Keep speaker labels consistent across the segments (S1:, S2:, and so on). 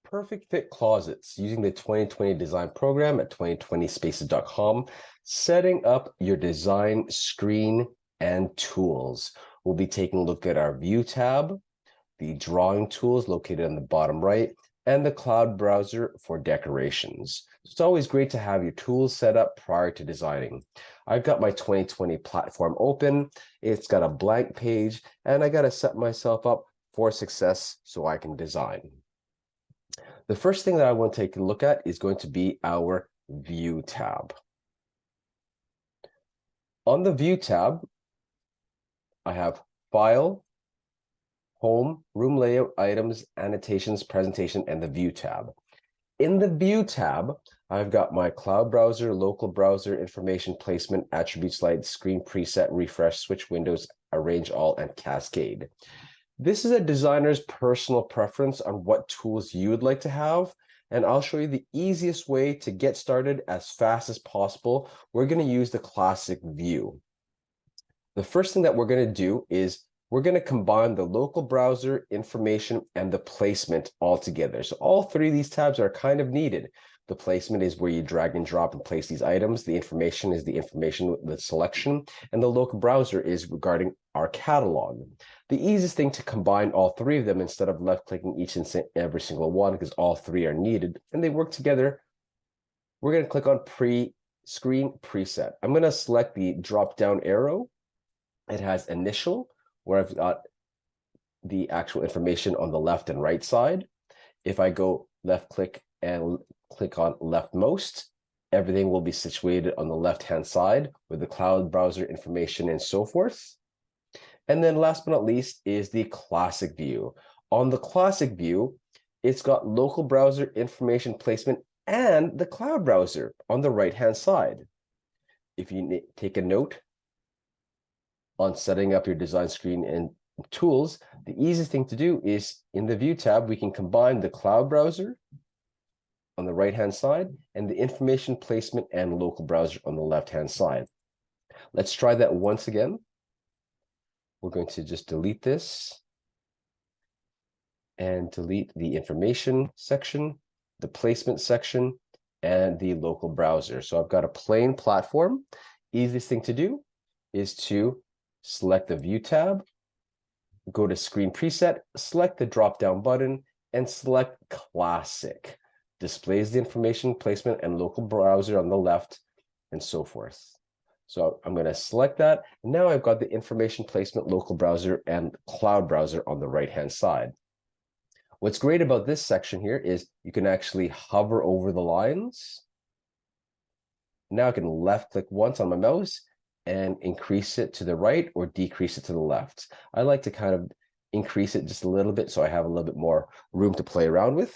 S1: Perfect fit closets using the 2020 design program at 2020spaces.com, setting up your design screen and tools. We'll be taking a look at our view tab, the drawing tools located on the bottom right, and the cloud browser for decorations. It's always great to have your tools set up prior to designing. I've got my 2020 platform open. It's got a blank page, and I got to set myself up for success so I can design. The first thing that I want to take a look at is going to be our View tab. On the View tab, I have File, Home, Room Layout, Items, Annotations, Presentation, and the View tab. In the View tab, I've got my Cloud Browser, Local Browser, Information Placement, Attribute Slide, Screen Preset, Refresh, Switch Windows, Arrange All, and Cascade. This is a designer's personal preference on what tools you would like to have, and I'll show you the easiest way to get started as fast as possible. We're going to use the classic view. The first thing that we're going to do is we're going to combine the local browser, information, and the placement all together. So all three of these tabs are kind of needed. The placement is where you drag and drop and place these items. The information is the information with selection, and the local browser is regarding our catalog. The easiest thing to combine all three of them instead of left-clicking each and every single one, because all three are needed and they work together. We're going to click on Screen Preset. I'm going to select the drop-down arrow. It has Initial, where I've got the actual information on the left and right side. If I go left-click and click on Leftmost, everything will be situated on the left-hand side with the cloud browser information and so forth. And then last but not least is the classic view. On the classic view, it's got local browser, information placement, and the cloud browser on the right-hand side. If you take a note on setting up your design screen and tools, the easiest thing to do is in the View tab, we can combine the cloud browser on the right-hand side and the information placement and local browser on the left-hand side. Let's try that once again. We're going to just delete this and delete the information section, the placement section, and the local browser. So I've got a plain platform. Easiest thing to do is to select the View tab, go to Screen Preset, select the drop-down button, and select Classic. Displays the information, placement, and local browser on the left, and so forth. So I'm going to select that. Now I've got the information placement, local browser, and cloud browser on the right-hand side. What's great about this section here is you can actually hover over the lines. Now I can left-click once on my mouse and increase it to the right or decrease it to the left. I like to kind of increase it just a little bit so I have a little bit more room to play around with.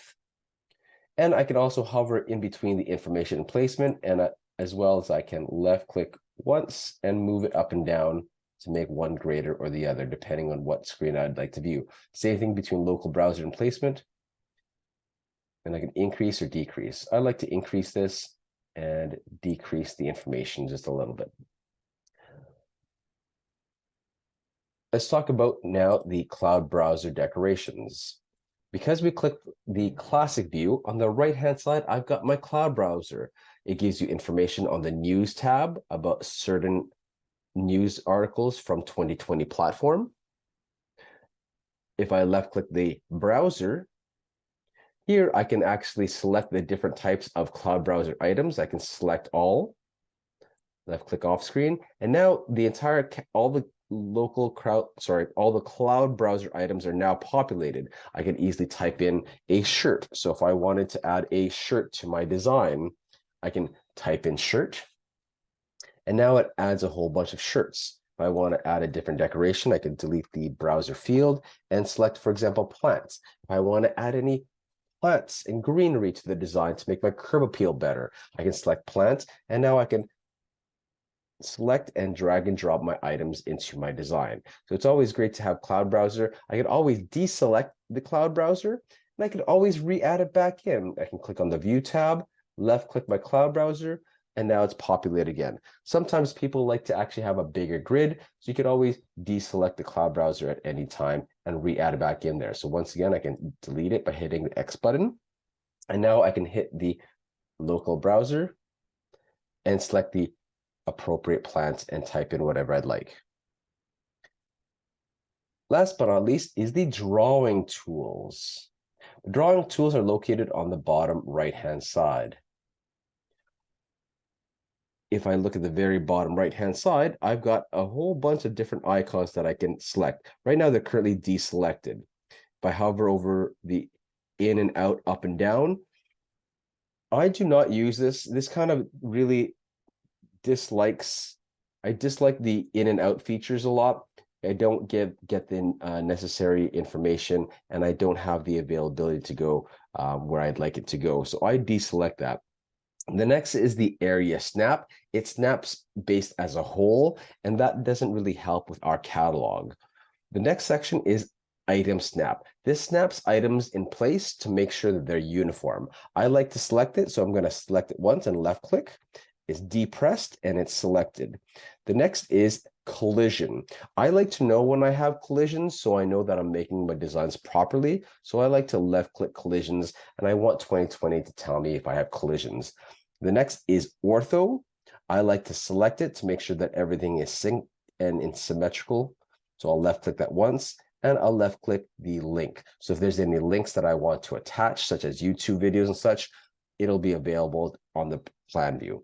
S1: And I can also hover in between the information and placement, and as well as I can left-click once and move it up and down to make one greater or the other, depending on what screen I'd like to view. Same thing between local browser and placement. And I can increase or decrease. I like to increase this and decrease the information just a little bit. Let's talk about now the cloud browser decorations. Because we click the classic view, on the right-hand side, I've got my cloud browser. It gives you information on the news tab about certain news articles from 2020 platform. If I left-click the browser, here I can actually select the different types of cloud browser items. I can select all, left-click off screen, and now all the cloud browser items are now populated. I can easily type in a shirt. So if I wanted to add a shirt to my design, I can type in shirt, and now it adds a whole bunch of shirts. If I want to add a different decoration, I can delete the browser field and select, for example, plants. If I want to add any plants and greenery to the design to make my curb appeal better, I can select plants, and now I can select and drag and drop my items into my design. So it's always great to have cloud browser. I can always deselect the cloud browser, and I can always re-add it back in. I can click on the View tab, left click my cloud browser, and now it's populated again. Sometimes people like to actually have a bigger grid, so you can always deselect the cloud browser at any time and re-add it back in there. So once again, I can delete it by hitting the X button. And now I can hit the local browser and select the appropriate plants and type in whatever I'd like. Last but not least is the drawing tools. The drawing tools are located on the bottom right-hand side. If I look at the very bottom right-hand side, I've got a whole bunch of different icons that I can select. Right now, they're currently deselected. If I hover over the in and out, up and down, I do not use this. This kind of really I dislike the in and out features a lot. I don't get the necessary information, and I don't have the availability to go where I'd like it to go. So I deselect that. The next is the area snap. It snaps based as a whole, and that doesn't really help with our catalog. The next section is item snap. This snaps items in place to make sure that they're uniform. I like to select it, so I'm going to select it once and left click. It's depressed and it's selected. The next is collision. I like to know when I have collisions, so I know that I'm making my designs properly. So I like to left click collisions, and I want 2020 to tell me if I have collisions. The next is ortho. I like to select it to make sure that everything is synced and symmetrical. So I'll left click that once, and I'll left click the link. So if there's any links that I want to attach, such as YouTube videos and such, it'll be available on the plan view.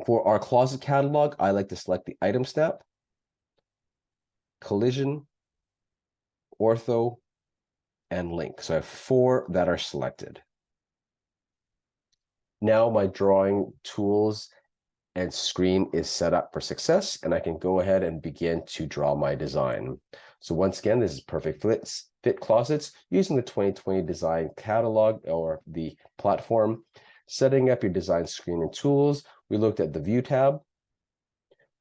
S1: For our closet catalog, I like to select the item snap, collision, ortho, and link. So I have 4 that are selected. Now my drawing tools and screen is set up for success, and I can go ahead and begin to draw my design. So once again, this is Perfect Fit Closets using the 2020 design catalog or the platform. Setting up your design screen and tools, we looked at the View tab,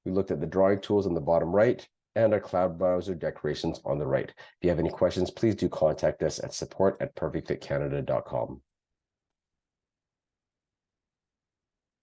S1: we looked at the drawing tools on the bottom right, and our cloud browser decorations on the right. If you have any questions, please do contact us at support@perfectfitcanada.com.